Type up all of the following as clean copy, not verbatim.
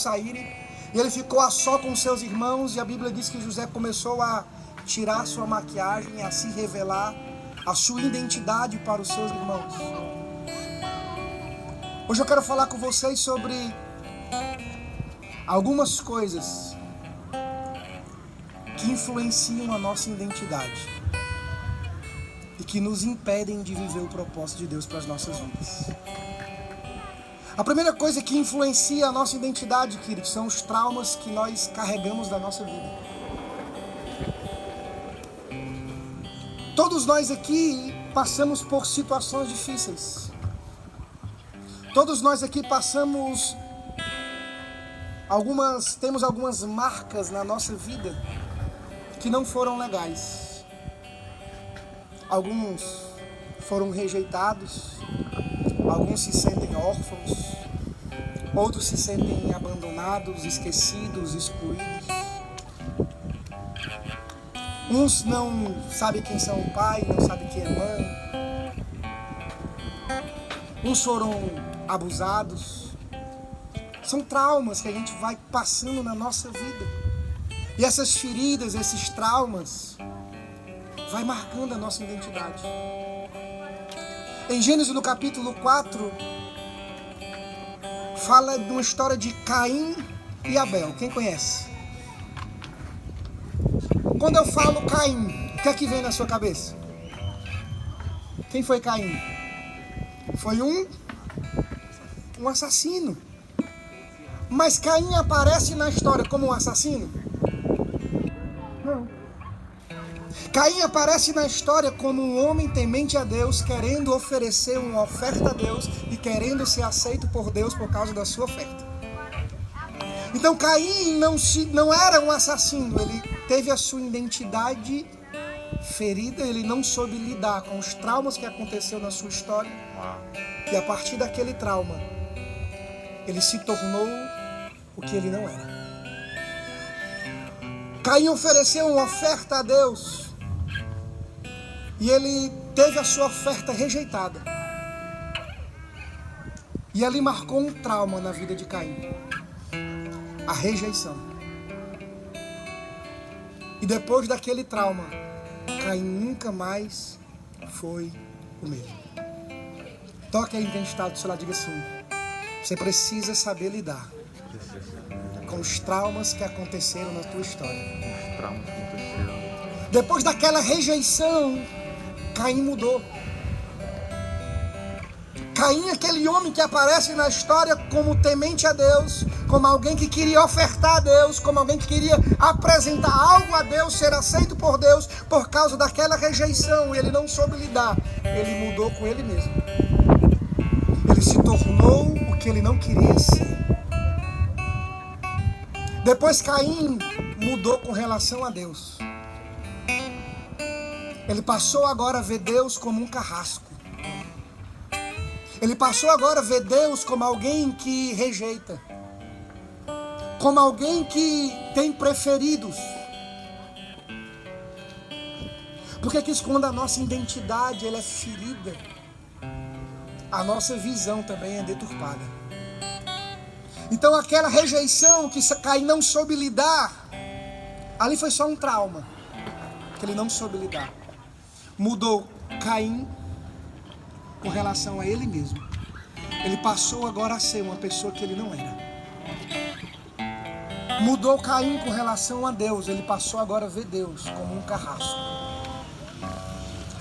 saírem, e ele ficou a só com seus irmãos, e a Bíblia diz que José começou a tirar sua maquiagem, a se revelar, a sua identidade para os seus irmãos. Hoje eu quero falar com vocês sobre algumas coisas que influenciam a nossa identidade e que nos impedem de viver o propósito de Deus para as nossas vidas. A primeira coisa que influencia a nossa identidade, queridos, são os traumas que nós carregamos da nossa vida. Todos nós aqui passamos por situações difíceis. Todos nós aqui temos algumas marcas na nossa vida que não foram legais. Alguns foram rejeitados, alguns se sentem órfãos, outros se sentem abandonados, esquecidos, excluídos. Uns não sabem quem são o pai, não sabem quem é mãe. Uns foram abusados. São traumas que a gente vai passando na nossa vida. E essas feridas, esses traumas, vai marcando a nossa identidade. Em Gênesis, no capítulo 4, fala de uma história de Caim e Abel. Quem conhece? Quando eu falo Caim, o que é que vem na sua cabeça? Quem foi Caim? Foi um assassino. Mas Caim aparece na história como um assassino? Não. Caim aparece na história como um homem temente a Deus, querendo oferecer uma oferta a Deus e querendo ser aceito por Deus por causa da sua oferta. Então Caim não era um assassino, ele teve a sua identidade ferida, ele não soube lidar com os traumas que aconteceu na sua história. E a partir daquele trauma, ele se tornou o que ele não era. Caim ofereceu uma oferta a Deus e ele teve a sua oferta rejeitada. E ali marcou um trauma na vida de Caim. A rejeição. E depois daquele trauma, Caim nunca mais foi o mesmo. Toque aí em quem está do seu lado, diga assim: você precisa saber lidar com os traumas que aconteceram na tua história. Os traumas que aconteceram. Depois daquela rejeição, Caim mudou. Caim, aquele homem que aparece na história como temente a Deus, como alguém que queria ofertar a Deus, como alguém que queria apresentar algo a Deus, ser aceito por Deus, por causa daquela rejeição, ele não soube lidar. Ele mudou com ele mesmo. Ele se tornou o que ele não queria ser. Depois Caim mudou com relação a Deus. Ele passou agora a ver Deus como um carrasco. Ele passou agora a ver Deus como alguém que rejeita. Como alguém que tem preferidos. Porque que quando a nossa identidade ela é ferida, a nossa visão também é deturpada. Então aquela rejeição que Caim não soube lidar, ali foi só um trauma que ele não soube lidar. Mudou Caim com relação a ele mesmo. Ele passou agora a ser uma pessoa que ele não era. Mudou Caim com relação a Deus. Ele passou agora a ver Deus como um carrasco.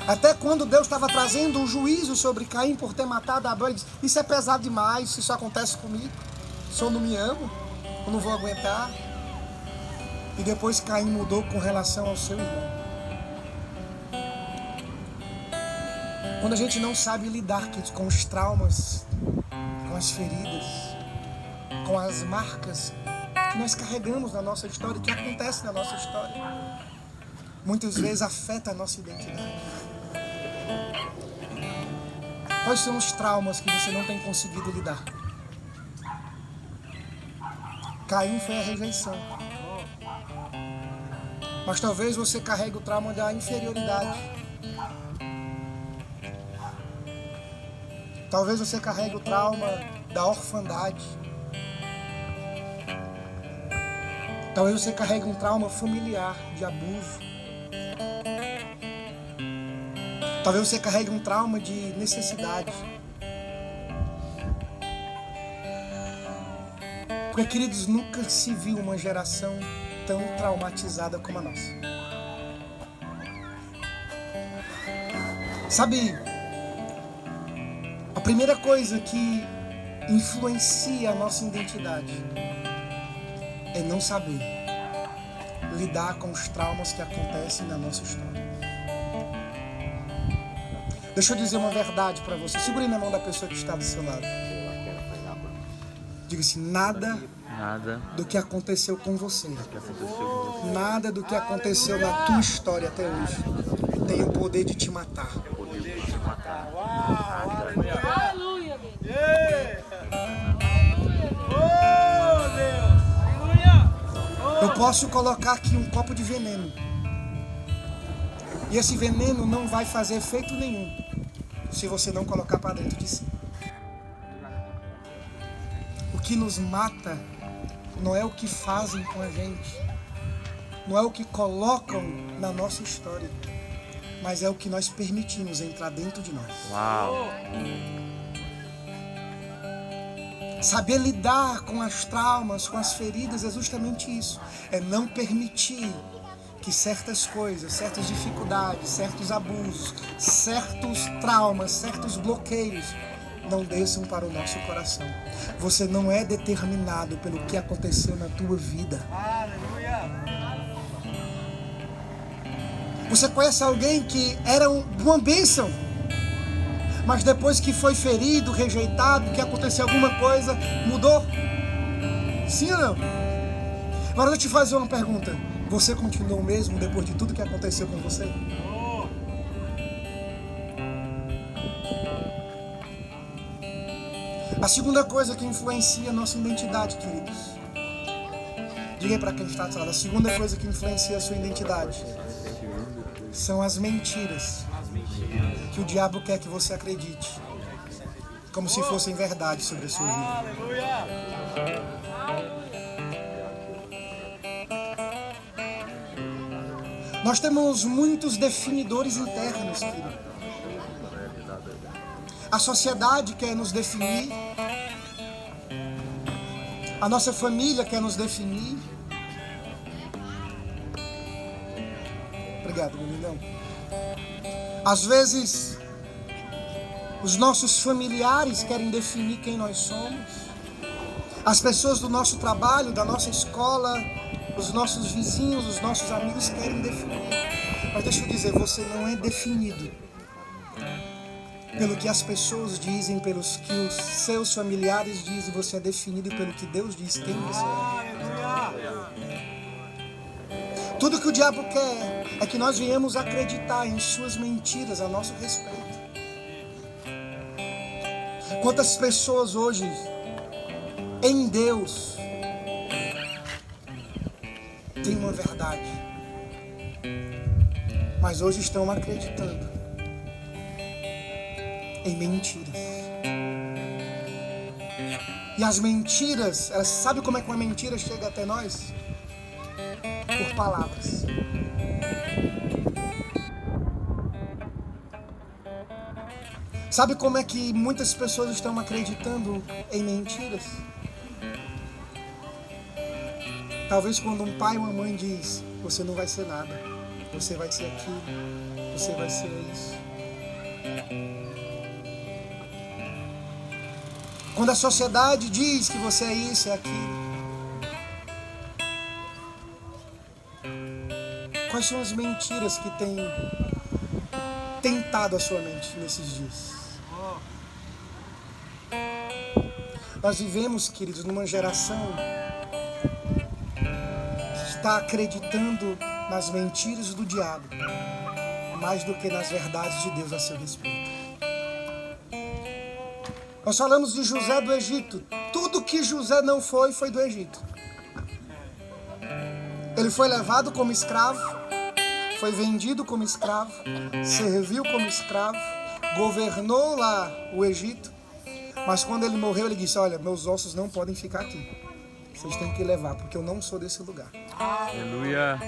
Até quando Deus estava trazendo um juízo sobre Caim por ter matado Abel, ele disse: isso é pesado demais, se isso acontece comigo, se eu não me amo, eu não vou aguentar. E depois Caim mudou com relação ao seu irmão. Quando a gente não sabe lidar com os traumas, com as feridas, com as marcas que nós carregamos na nossa história, que acontece na nossa história, muitas vezes afeta a nossa identidade. Quais são os traumas que você não tem conseguido lidar? Caim foi a rejeição. Mas talvez você carregue o trauma da inferioridade. Talvez você carregue o trauma da orfandade. Talvez você carregue um trauma familiar de abuso. Talvez você carregue um trauma de necessidade. Porque, queridos, nunca se viu uma geração tão traumatizada como a nossa. Sabe, a primeira coisa que influencia a nossa identidade é não saber lidar com os traumas que acontecem na nossa história. Deixa eu dizer uma verdade para você. Segure na mão da pessoa que está do seu lado. Diga assim: nada do que aconteceu com você, nada do que aconteceu na tua história até hoje tem o poder de te matar. Aleluia. Eu posso colocar aqui um copo de veneno. E esse veneno não vai fazer efeito nenhum se você não colocar para dentro de si. O que nos mata não é o que fazem com a gente, não é o que colocam na nossa história, mas é o que nós permitimos entrar dentro de nós. Uau! Saber lidar com as traumas, com as feridas é justamente isso. É não permitir que certas coisas, certas dificuldades, certos abusos, certos traumas, certos bloqueios não desçam para o nosso coração. Você não é determinado pelo que aconteceu na tua vida. Você conhece alguém que era uma bênção, mas depois que foi ferido, rejeitado, que aconteceu alguma coisa, mudou? Sim ou não? Agora eu te fazer uma pergunta. Você continuou o mesmo depois de tudo que aconteceu com você? A segunda coisa que influencia a nossa identidade, queridos. Diga aí para quem está do lado. A segunda coisa que influencia a sua identidade são as mentiras que o diabo quer que você acredite, como se fossem verdade sobre a sua vida. Nós temos muitos definidores internos, querido. A sociedade quer nos definir, a nossa família quer nos definir. Obrigado, meu lindão. Às vezes, os nossos familiares querem definir quem nós somos. As pessoas do nosso trabalho, da nossa escola, os nossos vizinhos, os nossos amigos querem definir. Mas deixa eu dizer, você não é definido pelo que as pessoas dizem, pelos que os seus familiares dizem. Você é definido pelo que Deus diz quem você é. Tudo que o diabo quer é que nós venhamos acreditar em suas mentiras a nosso respeito. Quantas pessoas hoje em Deus têm uma verdade, mas hoje estão acreditando em mentiras. E as mentiras, sabe como é que uma mentira chega até nós? Por palavras. Sabe como é que muitas pessoas estão acreditando em mentiras? Talvez quando um pai ou uma mãe diz: você não vai ser nada, você vai ser aquilo, você vai ser isso. Quando a sociedade diz que você é isso, é aquilo. Quais são as mentiras que têm tentado a sua mente nesses dias? Nós vivemos, queridos, numa geração que está acreditando nas mentiras do diabo mais do que nas verdades de Deus a seu respeito. Nós falamos de José do Egito. Tudo que José não foi, foi do Egito. Ele foi levado como escravo, foi vendido como escravo, serviu como escravo, governou lá o Egito, mas quando ele morreu ele disse: olha, meus ossos não podem ficar aqui, vocês têm que levar, porque eu não sou desse lugar. Aleluia.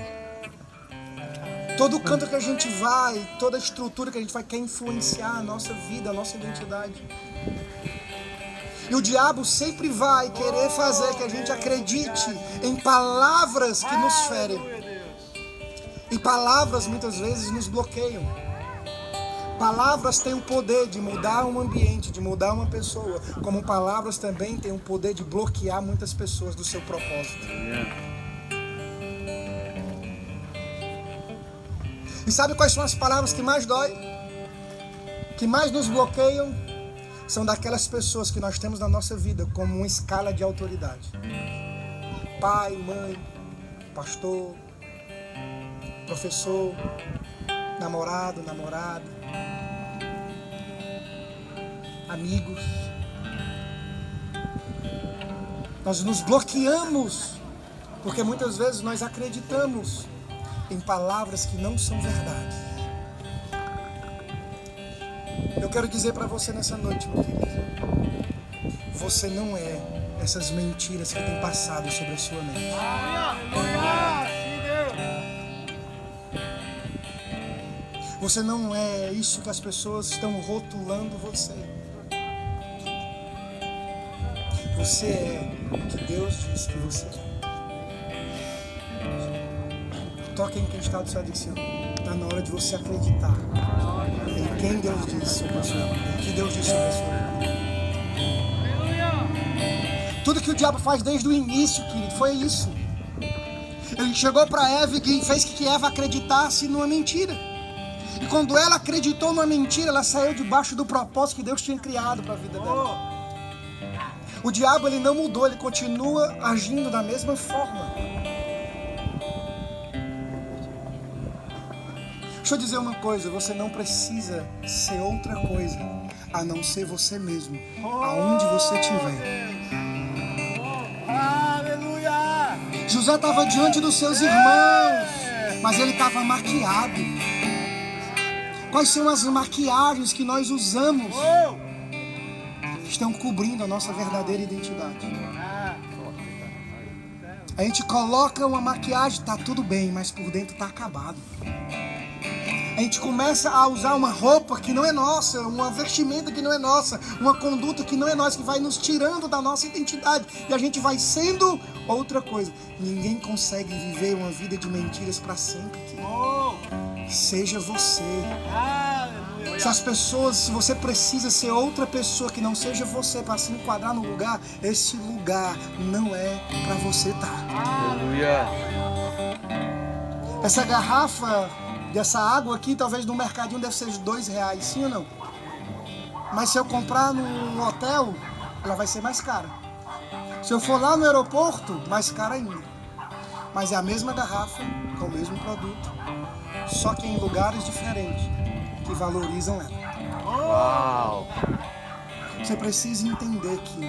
Todo canto que a gente vai, toda estrutura que a gente vai, quer influenciar a nossa vida, a nossa identidade. E o diabo sempre vai querer fazer que a gente acredite em palavras que nos ferem. E palavras muitas vezes nos bloqueiam. Palavras têm o poder de mudar um ambiente, de mudar uma pessoa. Como palavras também têm o poder de bloquear muitas pessoas do seu propósito. E sabe quais são as palavras que mais dói? Que mais nos bloqueiam? São daquelas pessoas que nós temos na nossa vida como uma escala de autoridade. Pai, mãe, pastor, professor, namorado, namorada, amigos. Nós nos bloqueamos porque muitas vezes nós acreditamos em palavras que não são verdade. Eu quero dizer para você nessa noite, meu querido, você não é essas mentiras que têm passado sobre a sua mente. Você não é isso que as pessoas estão rotulando você. Você é o que Deus diz que você é. Toque em quem está do seu adicção. Está na hora de você acreditar em quem Deus diz sobre a sua vida, em que Deus diz sobre a sua vida. Tudo que o diabo faz desde o início, querido, foi isso. Ele chegou para Eva e fez que Eva acreditasse numa mentira. E quando ela acreditou numa mentira, ela saiu debaixo do propósito que Deus tinha criado para a vida dela. O diabo, ele não mudou, ele continua agindo da mesma forma. Deixa eu dizer uma coisa, você não precisa ser outra coisa a não ser você mesmo, aonde você estiver. Aleluia! José estava diante dos seus irmãos, mas ele estava maquiado. Quais são as maquiagens que nós usamos? Estão cobrindo a nossa verdadeira identidade. A gente coloca uma maquiagem, tá tudo bem, mas por dentro tá acabado. A gente começa a usar uma roupa que não é nossa, uma vestimenta que não é nossa, uma conduta que não é nossa, que vai nos tirando da nossa identidade. E a gente vai sendo outra coisa. Ninguém consegue viver uma vida de mentiras para sempre. Seja você. Se você precisa ser outra pessoa que não seja você para se enquadrar no lugar, esse lugar não é para você estar. Aleluia. Essa garrafa dessa água aqui, talvez no mercadinho deve ser de R$2, sim ou não? Mas se eu comprar num hotel, ela vai ser mais cara. Se eu for lá no aeroporto, mais cara ainda. Mas é a mesma garrafa, com o mesmo produto, só que em lugares diferentes, que valorizam ela. Uau. Você precisa entender que